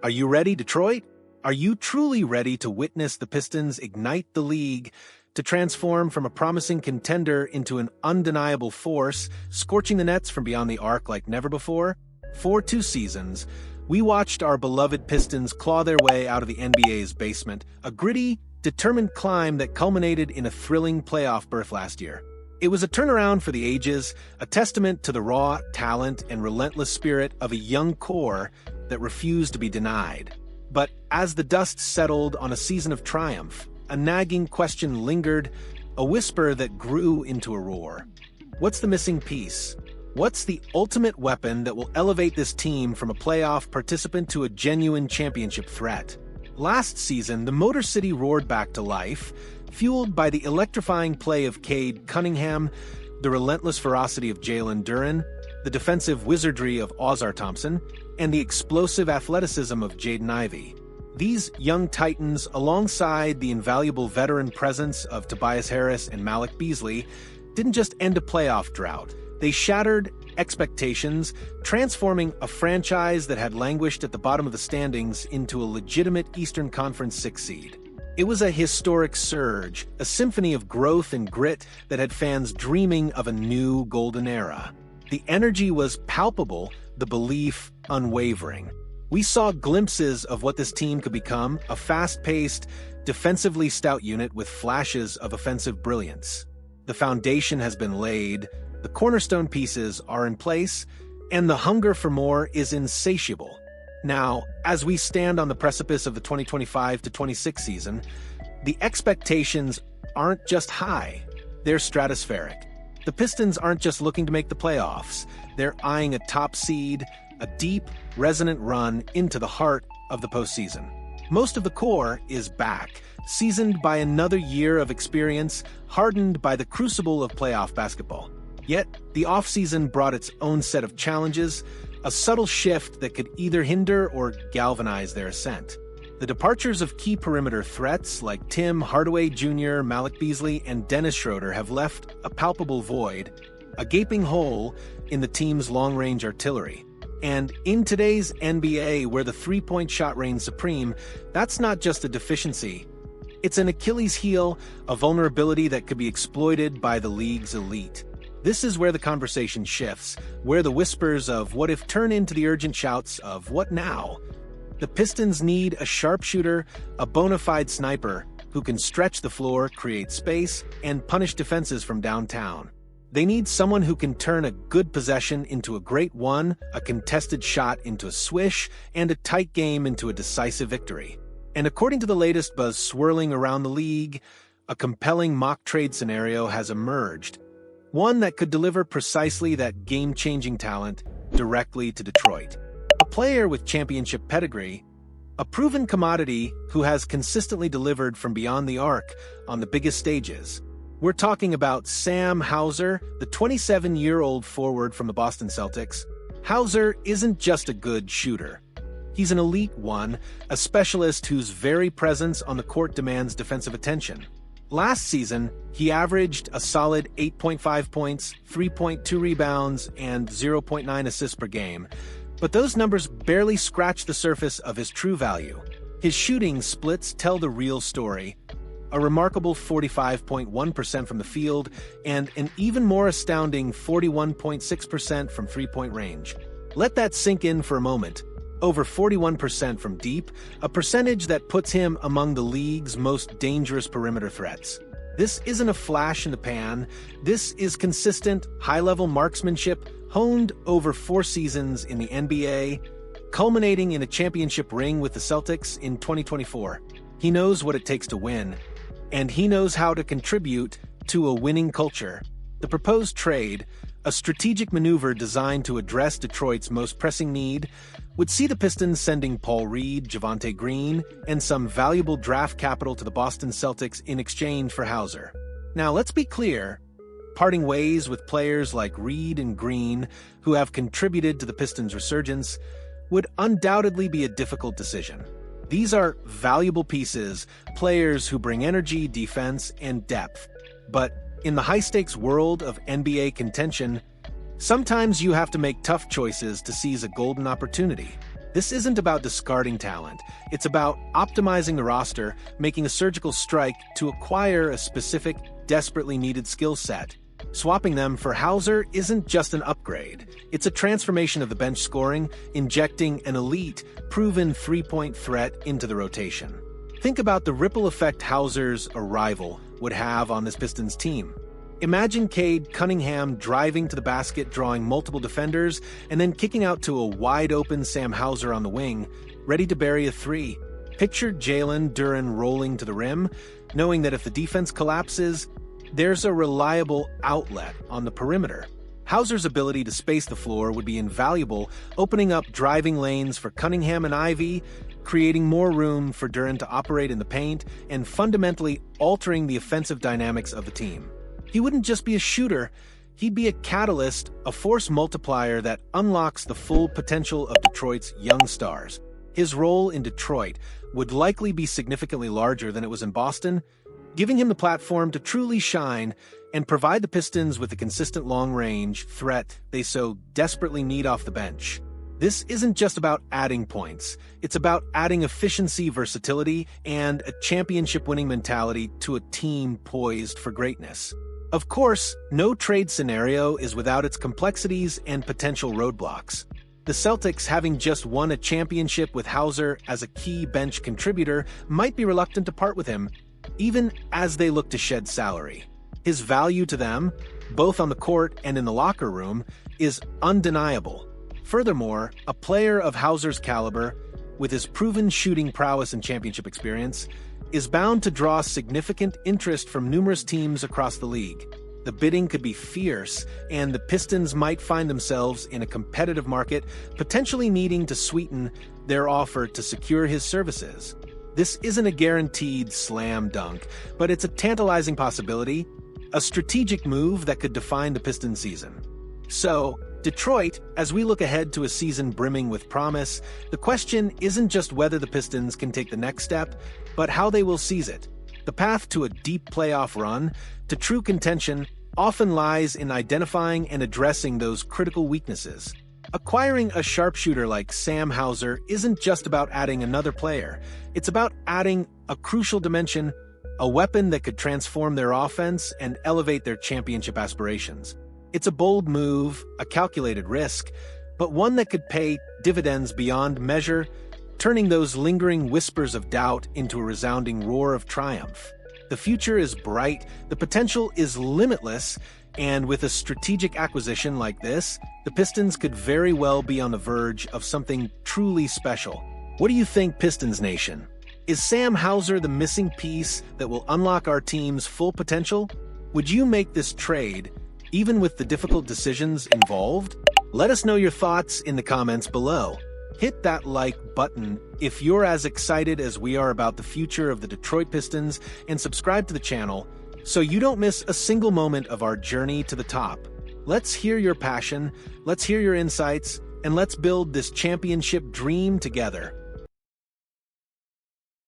Are you ready, Detroit? Are you truly ready to witness the Pistons ignite the league, to transform from a promising contender into an undeniable force, scorching the nets from beyond the arc like never before? For 2 seasons, we watched our beloved Pistons claw their way out of the NBA's basement, a gritty, determined climb that culminated in a thrilling playoff berth last year. It was a turnaround for the ages, a testament to the raw talent and relentless spirit of a young core that refused to be denied. But as the dust settled on a season of triumph, a nagging question lingered, a whisper that grew into a roar. What's the missing piece? What's the ultimate weapon that will elevate this team from a playoff participant to a genuine championship threat? Last season, the Motor City roared back to life, fueled by the electrifying play of Cade Cunningham, the relentless ferocity of Jalen Duren, the defensive wizardry of Ozar Thompson, and the explosive athleticism of Jaden Ivey. These young titans, alongside the invaluable veteran presence of Tobias Harris and Malik Beasley, didn't just end a playoff drought. They shattered expectations, transforming a franchise that had languished at the bottom of the standings into a legitimate Eastern Conference 6 seed. It was a historic surge, a symphony of growth and grit that had fans dreaming of a new golden era. The energy was palpable, the belief unwavering. We saw glimpses of what this team could become, a fast-paced, defensively stout unit with flashes of offensive brilliance. The foundation has been laid, the cornerstone pieces are in place, and the hunger for more is insatiable. Now, as we stand on the precipice of the 2025-26 season, the expectations aren't just high, they're stratospheric. The Pistons aren't just looking to make the playoffs, they're eyeing a top seed, a deep, resonant run into the heart of the postseason. Most of the core is back, seasoned by another year of experience, hardened by the crucible of playoff basketball. Yet, the offseason brought its own set of challenges, a subtle shift that could either hinder or galvanize their ascent. The departures of key perimeter threats like Tim Hardaway Jr., Malik Beasley, and Dennis Schroeder have left a palpable void, a gaping hole in the team's long-range artillery. And in today's NBA, where the three-point shot reigns supreme, that's not just a deficiency. It's an Achilles heel, a vulnerability that could be exploited by the league's elite. This is where the conversation shifts, where the whispers of what if turn into the urgent shouts of what now? The Pistons need a sharpshooter, a bona fide sniper, who can stretch the floor, create space, and punish defenses from downtown. They need someone who can turn a good possession into a great one, a contested shot into a swish, and a tight game into a decisive victory. And according to the latest buzz swirling around the league, a compelling mock trade scenario has emerged. One that could deliver precisely that game-changing talent directly to Detroit. A player with championship pedigree, a proven commodity who has consistently delivered from beyond the arc on the biggest stages. We're talking about Sam Hauser, the 27-year-old forward from the Boston Celtics. Hauser isn't just a good shooter. He's an elite one, a specialist whose very presence on the court demands defensive attention. Last season, he averaged a solid 8.5 points, 3.2 rebounds, and 0.9 assists per game. But those numbers barely scratch the surface of his true value. His shooting splits tell the real story. A remarkable 45.1% from the field, and an even more astounding 41.6% from three-point range. Let that sink in for a moment. Over 41% from deep, a percentage that puts him among the league's most dangerous perimeter threats. This isn't a flash in the pan. This is consistent, high-level marksmanship honed over 4 seasons in the NBA, culminating in a championship ring with the Celtics in 2024. He knows what it takes to win, and he knows how to contribute to a winning culture. The proposed trade, a strategic maneuver designed to address Detroit's most pressing need, would see the Pistons sending Paul Reed, Javonte Green, and some valuable draft capital to the Boston Celtics in exchange for Hauser. Now, let's be clear. Parting ways with players like Reed and Green, who have contributed to the Pistons' resurgence, would undoubtedly be a difficult decision. These are valuable pieces, players who bring energy, defense, and depth. But in the high-stakes world of NBA contention, sometimes you have to make tough choices to seize a golden opportunity. This isn't about discarding talent. It's about optimizing the roster, making a surgical strike to acquire a specific, desperately needed skill set. Swapping them for Hauser isn't just an upgrade. It's a transformation of the bench scoring, injecting an elite, proven three-point threat into the rotation. Think about the ripple effect Hauser's arrival would have on this Pistons team. Imagine Cade Cunningham driving to the basket, drawing multiple defenders, and then kicking out to a wide-open Sam Hauser on the wing, ready to bury a three. Picture Jalen Duren rolling to the rim, knowing that if the defense collapses, there's a reliable outlet on the perimeter. Hauser's ability to space the floor would be invaluable, opening up driving lanes for Cunningham and Ivy, creating more room for Duren to operate in the paint, and fundamentally altering the offensive dynamics of the team. He wouldn't just be a shooter, he'd be a catalyst, a force multiplier that unlocks the full potential of Detroit's young stars. His role in Detroit would likely be significantly larger than it was in Boston, giving him the platform to truly shine and provide the Pistons with the consistent long-range threat they so desperately need off the bench. This isn't just about adding points. It's about adding efficiency, versatility, and a championship-winning mentality to a team poised for greatness. Of course, no trade scenario is without its complexities and potential roadblocks. The Celtics, having just won a championship with Hauser as a key bench contributor, might be reluctant to part with him, even as they look to shed salary. His value to them, both on the court and in the locker room, is undeniable. Furthermore, a player of Hauser's caliber, with his proven shooting prowess and championship experience, is bound to draw significant interest from numerous teams across the league. The bidding could be fierce, and the Pistons might find themselves in a competitive market, potentially needing to sweeten their offer to secure his services. This isn't a guaranteed slam dunk, but it's a tantalizing possibility, a strategic move that could define the Pistons season. So, Detroit, as we look ahead to a season brimming with promise, the question isn't just whether the Pistons can take the next step, but how they will seize it. The path to a deep playoff run, to true contention, often lies in identifying and addressing those critical weaknesses. Acquiring a sharpshooter like Sam Hauser isn't just about adding another player. It's about adding a crucial dimension, a weapon that could transform their offense and elevate their championship aspirations. It's a bold move, a calculated risk, but one that could pay dividends beyond measure, turning those lingering whispers of doubt into a resounding roar of triumph. The future is bright, the potential is limitless, and with a strategic acquisition like this, the Pistons could very well be on the verge of something truly special. What do you think, Pistons Nation? Is Sam Hauser the missing piece that will unlock our team's full potential? Would you make this trade, even with the difficult decisions involved? Let us know your thoughts in the comments below. Hit that like button if you're as excited as we are about the future of the Detroit Pistons, and subscribe to the channel so you don't miss a single moment of our journey to the top. Let's hear your passion, let's hear your insights, and let's build this championship dream together.